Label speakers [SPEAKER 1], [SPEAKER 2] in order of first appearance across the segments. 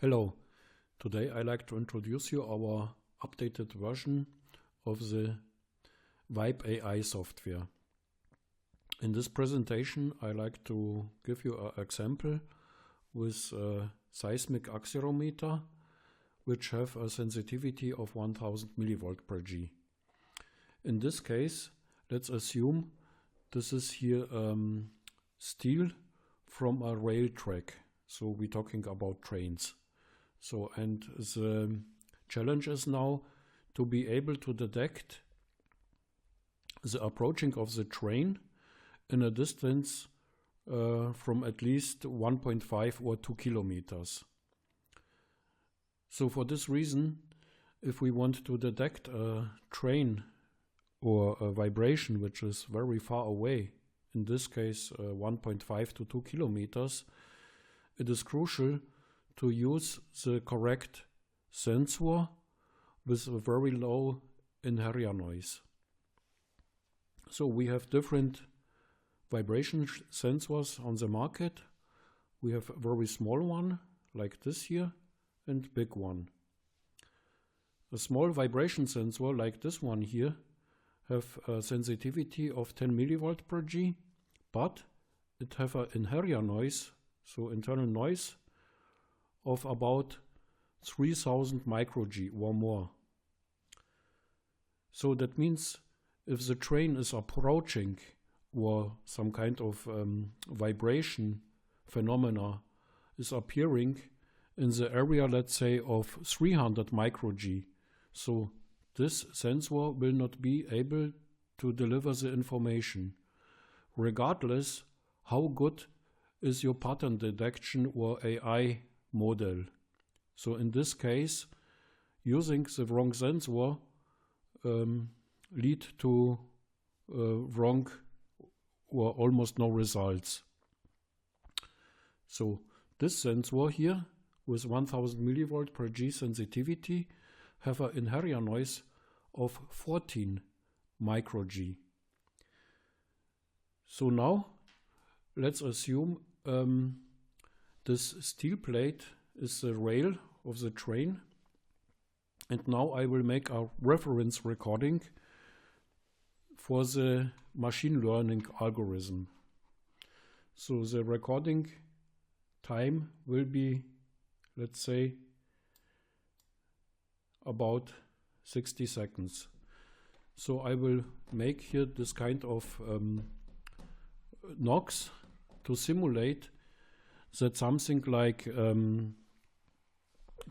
[SPEAKER 1] Hello, today I like to introduce you our updated version of the Vibe AI software. In this presentation I like to give you an example with a seismic accelerometer which have a sensitivity of 1000 millivolt per G. In this case, let's assume this is here steel from a rail track. So we're talking about trains. So, and the challenge is now to be able to detect the approaching of the train in a distance from at least 1.5 or 2 kilometers. So for this reason, if we want to detect a train or a vibration which is very far away, in this case 1.5 to 2 kilometers, it is crucial to use the correct sensor with a very low interior noise. So we have different vibration sensors on the market. We have a very small one like this here and big one. A small vibration sensor like this one here have a sensitivity of 10 millivolt per G, but it have an interior noise, so internal noise, of about 3000 micro G or more. So that means if the train is approaching or some kind of vibration phenomena is appearing in the area, let's say, of 300 micro G, so this sensor will not be able to deliver the information, regardless how good is your pattern detection or AI model. So in this case, using the wrong sensor lead to wrong or almost no results. So this sensor here with 1000 millivolt per G sensitivity have an interior noise of 14 micro G. So now let's assume this steel plate is the rail of the train, and now I will make a reference recording for the machine learning algorithm. So the recording time will be, let's say, about 60 seconds. So I will make here this kind of knocks to simulate that something like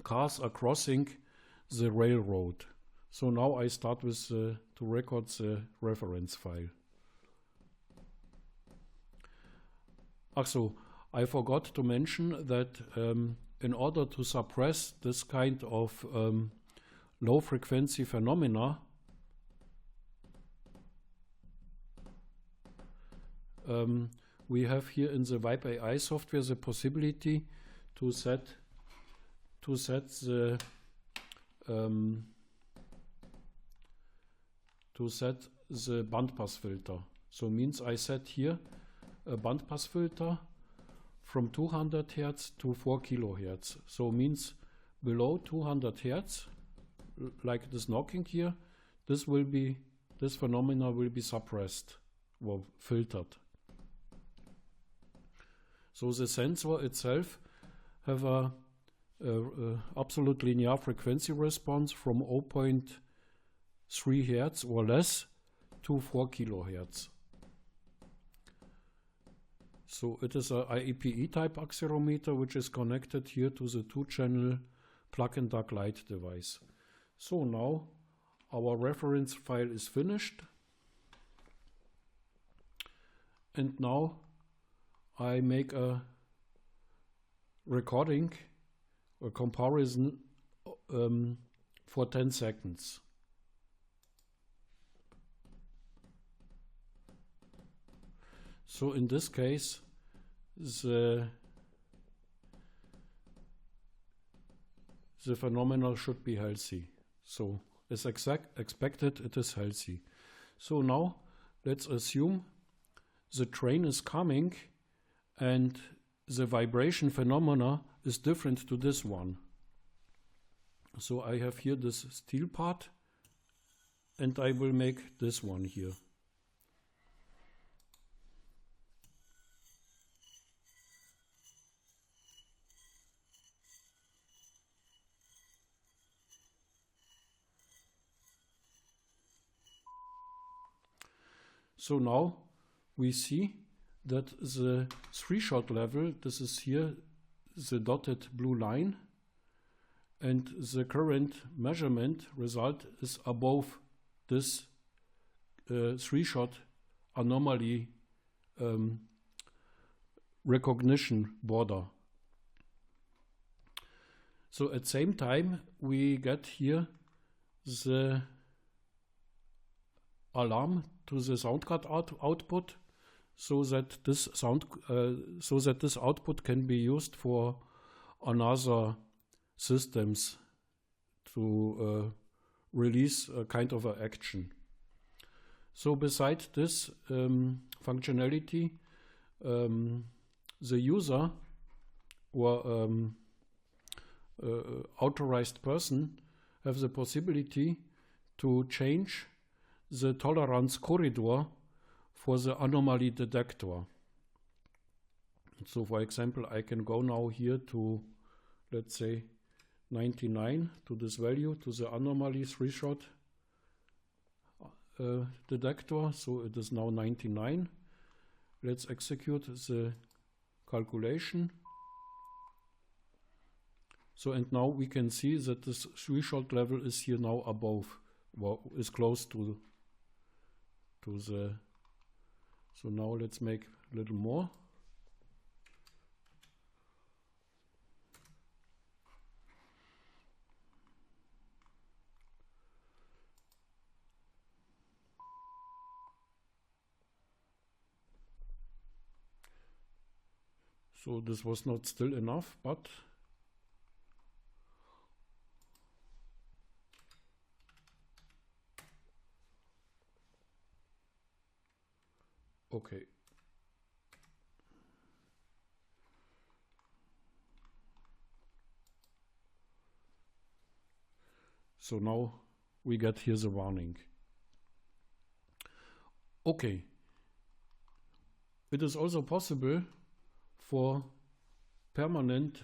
[SPEAKER 1] cars are crossing the railroad. So now I start with to record the reference file. So I forgot to mention that in order to suppress this kind of low frequency phenomena, we have here in the Vibe AI software the possibility to set the bandpass filter. So means I set here a bandpass filter from 200 Hertz to 4 kilohertz. So means below 200 Hertz, like this knocking here, this phenomena will be suppressed or filtered. So the sensor itself have a absolute linear frequency response from 0.3 Hertz or less to 4 kilohertz. So it is a IEPE type accelerometer which is connected here to the 2-channel plug-and-dark light device. So now our reference file is finished, and now I make a recording, a comparison for 10 seconds. So in this case, the phenomenon should be healthy. So as expected, it is healthy. So now let's assume the train is coming and the vibration phenomena is different to this one. So I have here this steel part, and I will make this one here. So now we see that the 3-shot level, this is here the dotted blue line, and the current measurement result is above this 3-shot anomaly recognition border. So at the same time we get here the alarm to the sound card output, so that this output can be used for another systems to release a kind of an action. So beside this functionality, the user or authorized person have the possibility to change the tolerance corridor for the anomaly detector. So for example, I can go now here to, let's say, 99 to this value, to the anomaly 3-shot detector. So it is now 99. Let's execute the calculation. So and now we can see that this 3-shot level is here now above, well, is close to the. So now let's make a little more. So this was not still enough, but okay. So now we get here the warning. Okay. It is also possible for permanent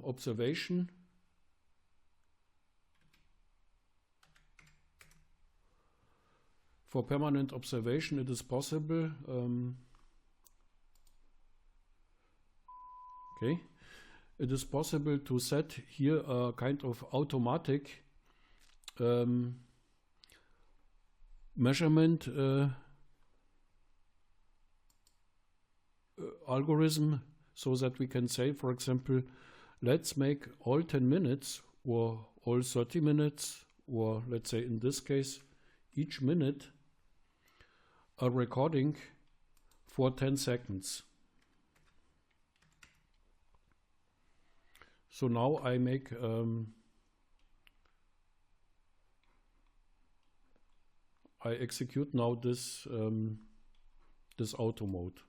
[SPEAKER 1] observation it is possible okay, it is possible to set here a kind of automatic measurement algorithm, so that we can say, for example, let's make all 10 minutes or all 30 minutes, or let's say in this case each minute, a recording for 10 seconds. So now I make I execute now this this auto mode.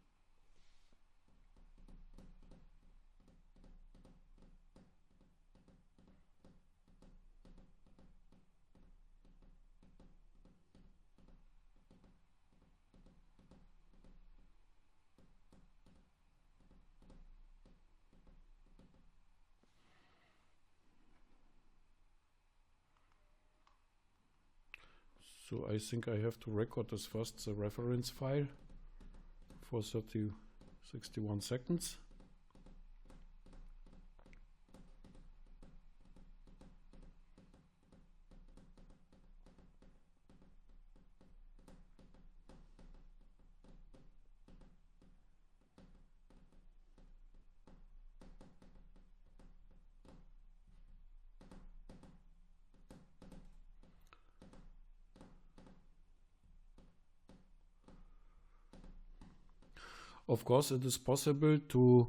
[SPEAKER 1] So I think I have to record this first, the reference file for 61 seconds. Of course, it is possible to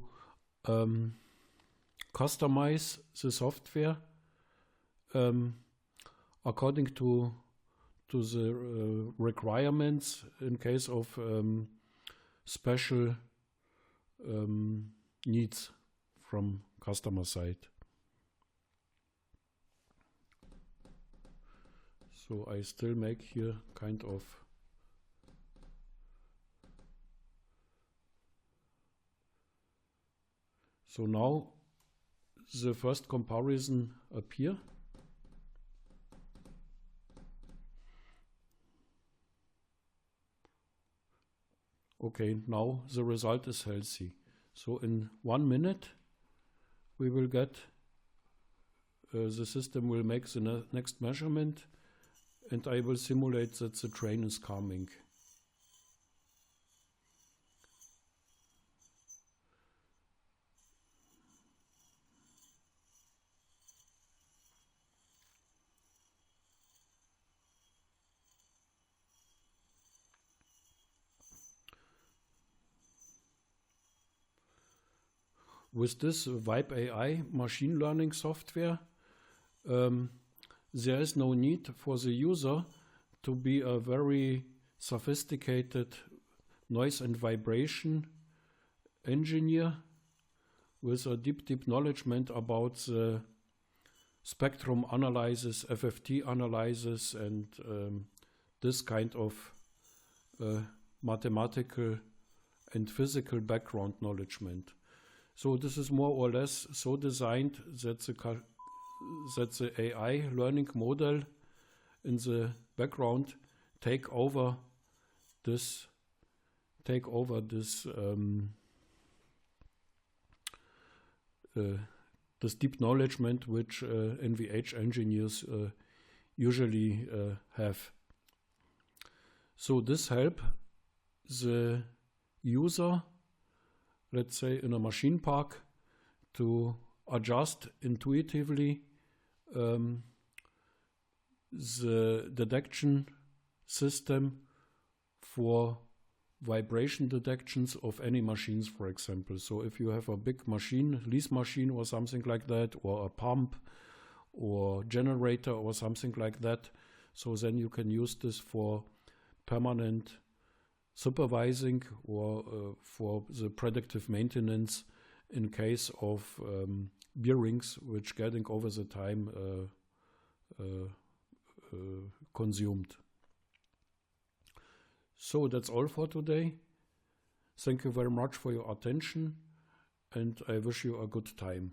[SPEAKER 1] customize the software according to the requirements in case of special needs from customer side. So I still make here kind of so now the first comparison appear. Okay, now the result is healthy. So in 1 minute we will get, the system will make the next measurement, and I will simulate that the train is coming. With this Vibe AI machine learning software, there is no need for the user to be a very sophisticated noise and vibration engineer with a deep knowledge about the spectrum analysis, FFT analysis, and this kind of mathematical and physical background knowledge. So this is more or less so designed that the AI learning model in the background take over this this deep knowledge which NVH engineers usually have. So this help the user, let's say in a machine park, to adjust intuitively the detection system for vibration detections of any machines, for example. So if you have a big machine, lease machine or something like that, or a pump or generator or something like that, so then you can use this for permanent supervising or for the predictive maintenance in case of bearings which getting over the time consumed. So that's all for today. Thank you very much for your attention, and I wish you a good time.